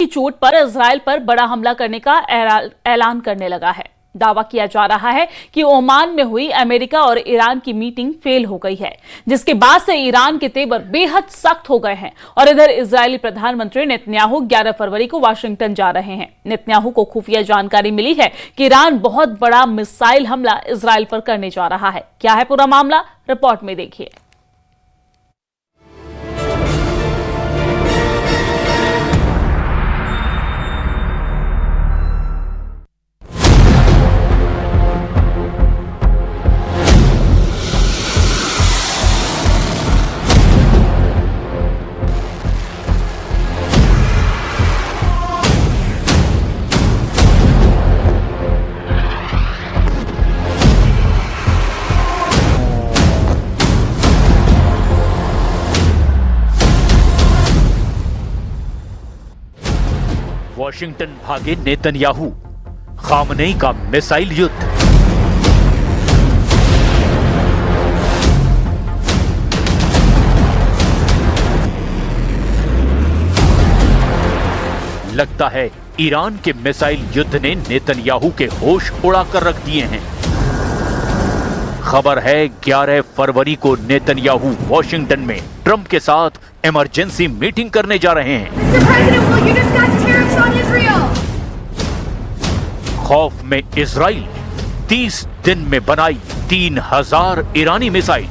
चोट पर इजराइल पर बड़ा हमला करने का ऐलान करने लगा है। दावा किया जा रहा है कि ओमान में हुई अमेरिका और ईरान की मीटिंग फेल हो गई है, जिसके बाद से ईरान के तेवर बेहद सख्त हो गए हैं। और इधर इजरायली प्रधानमंत्री नेतन्याहू 11 फरवरी को वाशिंगटन जा रहे हैं। नेतन्याहू को खुफिया जानकारी मिली है कि ईरान बहुत बड़ा मिसाइल हमला इजराइल पर करने जा रहा है। क्या है पूरा मामला, रिपोर्ट में देखिए। वाशिंगटन भागे नेतन्याहू, खामनेई का मिसाइल युद्ध। लगता है ईरान के मिसाइल युद्ध ने नेतन्याहू के होश उड़ाकर रख दिए हैं। खबर है 11 फरवरी को नेतन्याहू वाशिंगटन में ट्रंप के साथ इमरजेंसी मीटिंग करने जा रहे हैं। खौफ में इजराइल 30 दिन में बनाई 3000 ईरानी मिसाइल।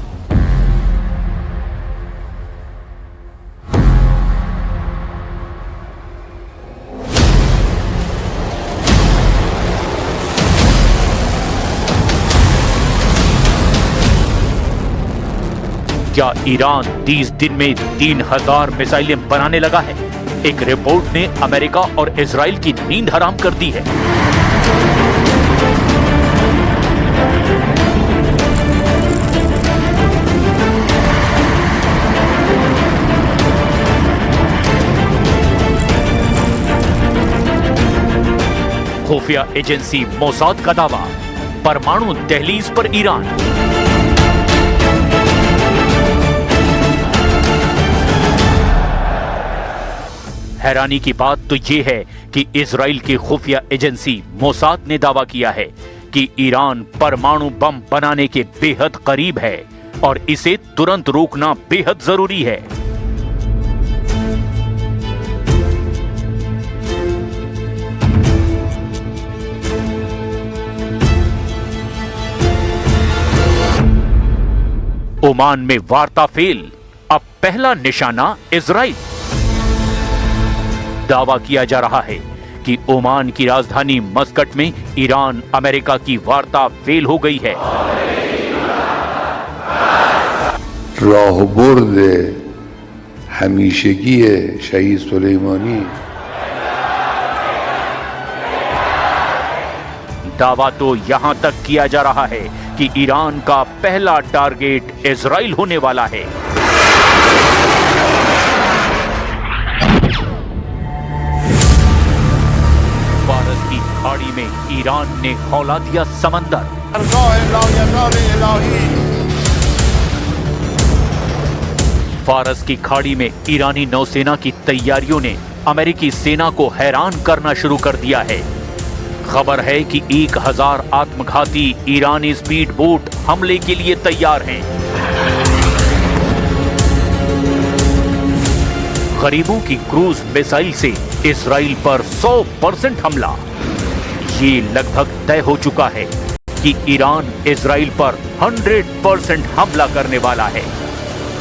क्या ईरान 30 दिन में 3000 मिसाइलें बनाने लगा है? एक रिपोर्ट ने अमेरिका और इजराइल की नींद हराम कर दी है। खुफिया एजेंसी मोसाद का दावा, परमाणु दहलीज पर ईरान। हैरानी की बात तो यह है कि इजराइल की खुफिया एजेंसी मोसाद ने दावा किया है कि ईरान परमाणु बम बनाने के बेहद करीब है और इसे तुरंत रोकना बेहद जरूरी है। ओमान में वार्ता फेल, अब पहला निशाना इजराइल। दावा किया जा रहा है कि ओमान की राजधानी मस्कट में ईरान अमेरिका की वार्ता फेल हो गई है। राहबर्द हमेशगी शहीद सुलेमानी। दावा तो यहां तक किया जा रहा है कि ईरान का पहला टारगेट इजराइल होने वाला है। फारस की खाड़ी में ईरान ने खौला दिया समंदर। फारस की खाड़ी में ईरानी नौसेना की तैयारियों ने अमेरिकी सेना को हैरान करना शुरू कर दिया है। खबर है कि 1000 आत्मघाती ईरानी स्पीड बोट हमले के लिए तैयार हैं। गरीबों की क्रूज मिसाइल से इजराइल पर 100% हमला। ये लगभग तय हो चुका है कि ईरान इजराइल पर 100% हमला करने वाला है।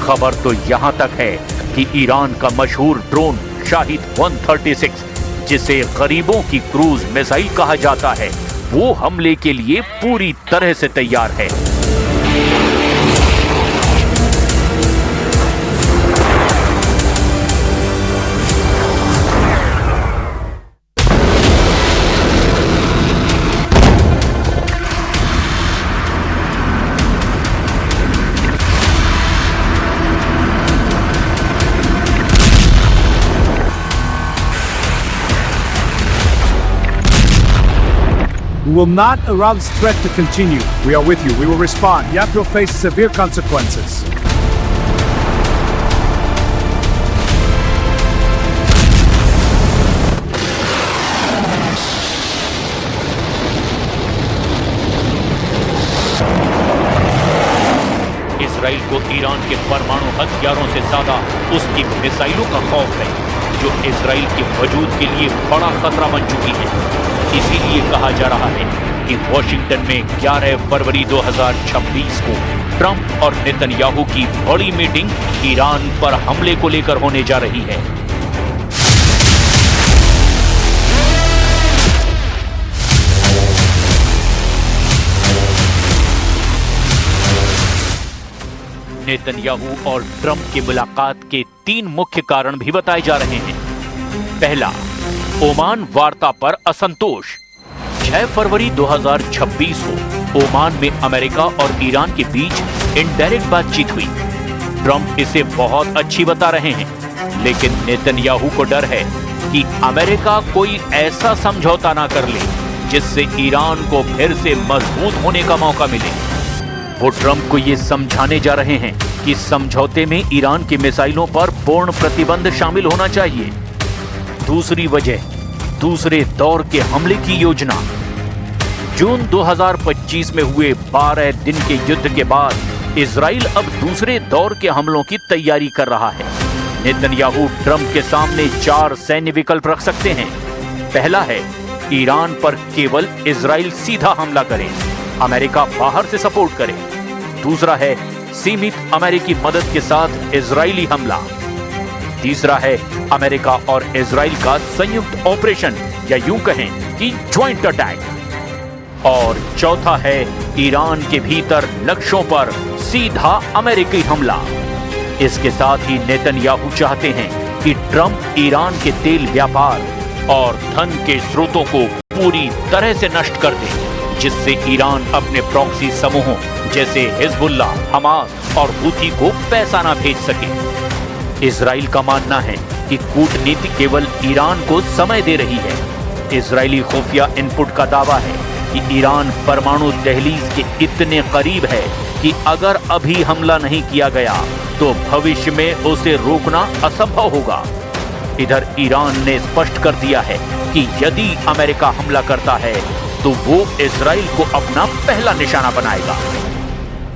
खबर तो यहां तक है कि ईरान का मशहूर ड्रोन शाहिद 136, जिसे गरीबों की क्रूज मिसाइल कहा जाता है, वो हमले के लिए पूरी तरह से तैयार है। We will not allow this threat to continue. We are with you. We will respond. You have to face severe consequences. Iran के परमाणु हथियारों से ज्यादा उसकी मिसाइलों का खौफ है, जो इजराइल के वजूद के लिए बड़ा खतरा बन चुकी है। इसीलिए कहा जा रहा है कि वॉशिंगटन में 11 फरवरी 2026 को ट्रंप और नेतन्याहू की बड़ी मीटिंग ईरान पर हमले को लेकर होने जा रही है। नेतन्याहू और ट्रंप की मुलाकात के 3 मुख्य कारण भी बताए जा रहे हैं। पहला, ओमान वार्ता पर असंतोष। 6 फरवरी 2026 को ओमान में अमेरिका और ईरान के बीच इनडायरेक्ट बातचीत हुई। ट्रंप इसे बहुत अच्छी बता रहे हैं, लेकिन नेतन्याहू को डर है कि अमेरिका कोई ऐसा समझौता ना कर ले जिससे ईरान को फिर से मजबूत होने का मौका मिले। वो ट्रंप को ये समझाने जा रहे हैं कि समझौते में ईरान की मिसाइलों पर पूर्ण प्रतिबंध शामिल होना चाहिए। दूसरी वजह, दूसरे दौर के हमले की योजना। जून 2025 में हुए 12 दिन के युद्ध के बाद इजराइल अब दूसरे दौर के हमलों की तैयारी कर रहा है। नेतन्याहू ट्रंप के सामने 4 सैन्य विकल्प रख सकते हैं। पहला है, ईरान पर केवल इजराइल सीधा हमला करे, अमेरिका बाहर से सपोर्ट करे। दूसरा है, सीमित अमेरिकी मदद के साथ इजरायली हमला। तीसरा है, अमेरिका और इजराइल का संयुक्त ऑपरेशन, या यूं कहें कि ज्वाइंट अटैक। और चौथा है, ईरान के भीतर लक्ष्यों पर सीधा अमेरिकी हमला। इसके साथ ही नेतन्याहू चाहते हैं कि ट्रंप ईरान के तेल व्यापार और धन के स्रोतों को पूरी तरह से नष्ट कर दे, जिससे ईरान अपने प्रॉक्सी समूहों जैसे हिजबुल्ला, हमास और हूथी को पैसा ना भेज सके। इजराइल का मानना है कि कूटनीति केवल ईरान को समय दे रही है। इजरायली खुफिया इनपुट का दावा है कि ईरान परमाणु दहलीज के इतने करीब है कि अगर अभी हमला नहीं किया गया तो भविष्य में उसे रोकना असंभव होगा। इधर ईरान ने स्पष्ट कर दिया है कि यदि अमेरिका हमला करता है तो वो इजराइल को अपना पहला निशाना बनाएगा।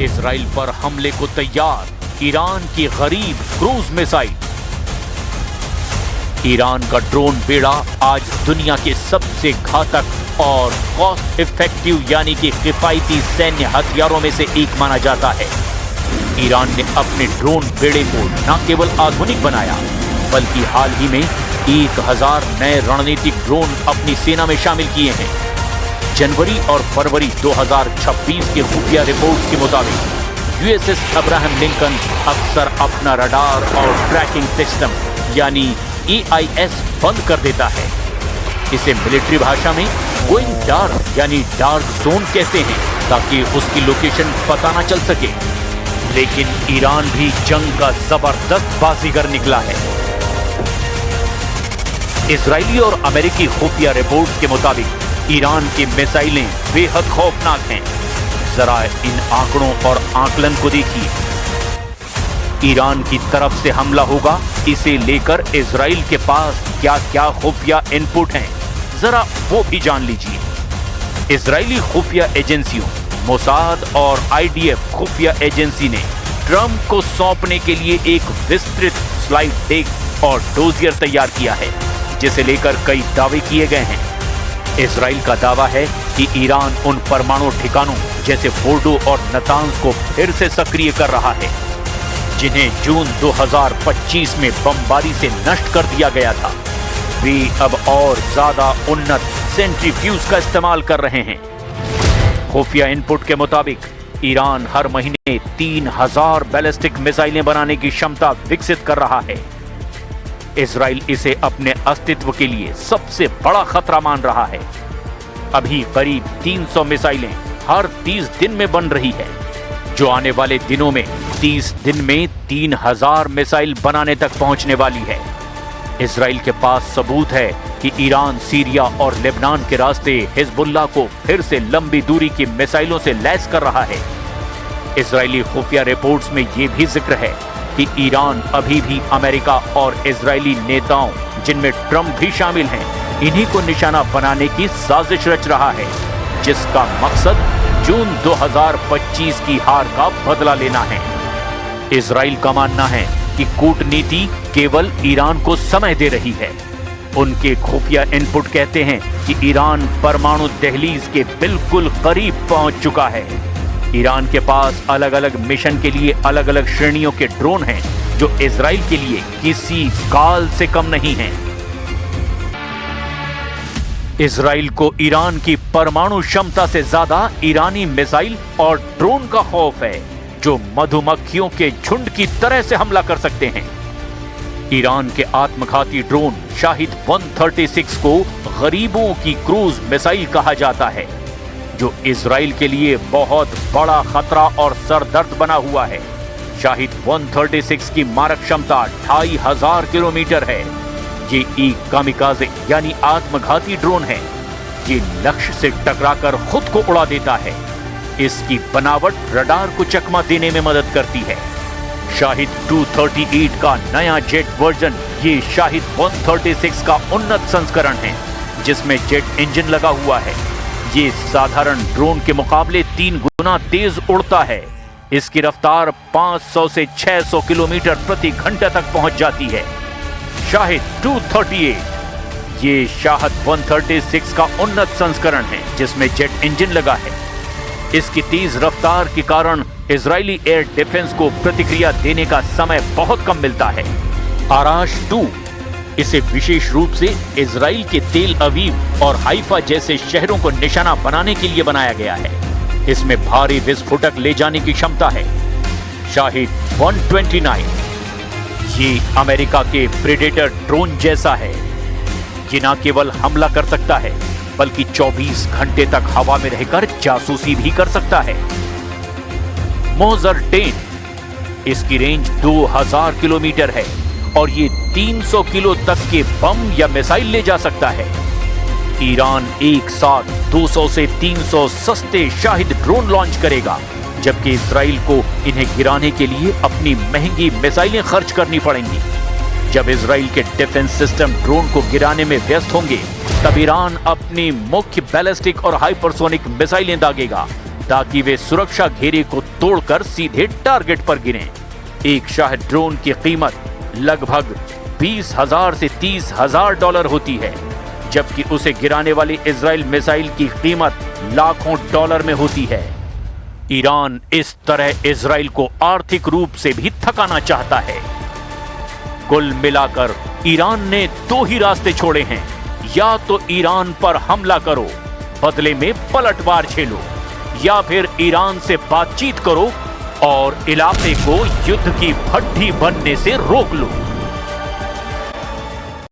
इजराइल पर हमले को तैयार ईरान की गरीब क्रूज मिसाइल। ईरान का ड्रोन बेड़ा आज दुनिया के सबसे घातक और कॉस्ट इफेक्टिव यानी कि किफायती सैन्य हथियारों में से एक माना जाता है। ईरान ने अपने ड्रोन बेड़े को न केवल आधुनिक बनाया, बल्कि हाल ही में 1000 नए रणनीतिक ड्रोन अपनी सेना में शामिल किए हैं। जनवरी और फरवरी 2026 के खुफिया रिपोर्ट्स के मुताबिक यूएसएस अब्राहम लिंकन अक्सर अपना रडार और ट्रैकिंग सिस्टम यानी EIS बंद कर देता है। इसे मिलिट्री भाषा में गोइंग डार्क यानी डार्क जोन कहते हैं, ताकि उसकी लोकेशन पता ना चल सके। लेकिन ईरान भी जंग का जबरदस्त बाजीगर निकला है। इजरायली और अमेरिकी खुफिया रिपोर्ट्स के मुताबिक ईरान की मिसाइलें बेहद खौफनाक हैं। जरा इन आंकड़ों और आकलन को देखिए। ईरान की तरफ से हमला होगा, इसे लेकर इजराइल के पास क्या क्या खुफिया इनपुट हैं, जरा वो भी जान लीजिए। इजरायली खुफिया एजेंसियों मोसाद और IDF खुफिया एजेंसी ने ट्रंप को सौंपने के लिए एक विस्तृत स्लाइड डेक और डोजियर तैयार किया है, जिसे लेकर कई दावे किए गए हैं। इजराइल का दावा है कि ईरान उन परमाणु ठिकानों जैसे फोर्डो और नतांज को फिर से सक्रिय कर रहा है, जिन्हें जून 2025 में बमबारी से नष्ट कर दिया गया था। वे अब और ज्यादा उन्नत सेंट्रीफ्यूज का इस्तेमाल कर रहे हैं। खुफिया इनपुट के मुताबिक ईरान हर महीने 3000 बैलिस्टिक मिसाइलें बनाने की क्षमता विकसित कर रहा है। इजराइल इसे अपने अस्तित्व के लिए सबसे बड़ा खतरा मान रहा है। अभी करीब 300 मिसाइलें हर 30 दिन में बन रही है, जो आने वाले दिनों में 30 दिन में 3000 मिसाइल बनाने तक पहुंचने वाली है। इजराइल के पास सबूत है कि ईरान सीरिया और लेबनान के रास्ते हिजबुल्लाह को फिर से लंबी दूरी की मिसाइलों से लैस कर रहा है। इजरायली खुफिया रिपोर्ट्स में यह भी जिक्र है कि ईरान अभी भी अमेरिका और इजरायली नेताओं, जिनमें ट्रंप भी शामिल हैं, इन्हीं को निशाना बनाने की साजिश रच रहा है, जिसका मकसद जून 2025 की हार का बदला लेना है। इजराइल का मानना है कि कूटनीति केवल ईरान को समय दे रही है। उनके खुफिया इनपुट कहते हैं कि ईरान परमाणु दहलीज के बिल्कुल करीब पहुंच चुका है। ईरान के पास अलग अलग मिशन के लिए अलग अलग श्रेणियों के ड्रोन हैं, जो इजराइल के लिए किसी काल से कम नहीं हैं। इजराइल को ईरान की परमाणु क्षमता से ज्यादा ईरानी मिसाइल और ड्रोन का खौफ है, जो मधुमक्खियों के झुंड की तरह से हमला कर सकते हैं। ईरान के आत्मघाती ड्रोन शाहिद 136 को गरीबों की क्रूज मिसाइल कहा जाता है, जो इजराइल के लिए बहुत बड़ा खतरा और सरदर्द बना हुआ है। शाहिद 136 की मारक क्षमता 2500 किलोमीटर है। ये एक कामिकाज़े यानी आत्मघाती ड्रोन है। ये लक्ष्य से टकराकर खुद को उड़ा देता है। इसकी बनावट रडार को चकमा देने में मदद करती है। शाहिद 238 का नया जेट वर्जन ये शाहिद 136 का उन्नत संस्करण है, जिसमें जेट इंजन लगा हुआ है। ये साधारण ड्रोन के मुकाबले 3 गुना तेज उड़ता है। इसकी रफ्तार 500 से 600 किलोमीटर प्रति घंटा तक पहुंच जाती है। शाहिद 238 ये शाहिद 136 का उन्नत संस्करण है, जिसमें जेट इंजन लगा है। इसकी तेज रफ्तार के कारण इजरायली एयर डिफेंस को प्रतिक्रिया देने का समय बहुत कम मिलता है। आराश 2 इसे विशेष रूप से इजराइल के तेल अवीव और हाइफा जैसे शहरों को निशाना बनाने के लिए बनाया गया है। इसमें भारी विस्फोटक ले जाने की क्षमता है। शाहिद 129 ये अमेरिका के प्रेडेटर ड्रोन जैसा है। ये न केवल हमला कर सकता है, बल्कि 24 घंटे तक हवा में रहकर जासूसी भी कर सकता है। मोजर 10 इसकी रेंज 2000 किलोमीटर है और ये 300 किलो तक के बम या मिसाइल ले जा सकता है। ईरान एक साथ 200 से 300 सस्ते शाहिद ड्रोन लॉन्च करेगा, जबकि इजराइल को इन्हें गिराने के लिए अपनी महंगी मिसाइलें खर्च करनी पड़ेंगी। जब इजराइल के डिफेंस सिस्टम ड्रोन को गिराने में व्यस्त होंगे, तब ईरान अपनी मुख्य बैलिस्टिक और हाइपरसोनिक मिसाइलें दागेगा, ताकि वे सुरक्षा घेरे को तोड़कर सीधे टारगेट पर गिरें। एक शाहिद ड्रोन की कीमत लगभग 20,000 से 30,000 डॉलर होती है, जबकि उसे गिराने वाली इजराइल मिसाइल की कीमत लाखों डॉलर में होती है। ईरान इस तरह इजराइल को आर्थिक रूप से भी थकाना चाहता है। कुल मिलाकर ईरान ने 2 ही रास्ते छोड़े हैं, या तो ईरान पर हमला करो, बदले में पलटवार झेलो, या फिर ईरान से बातचीत करो और इलाके को युद्ध की भट्टी बनने से रोक लो।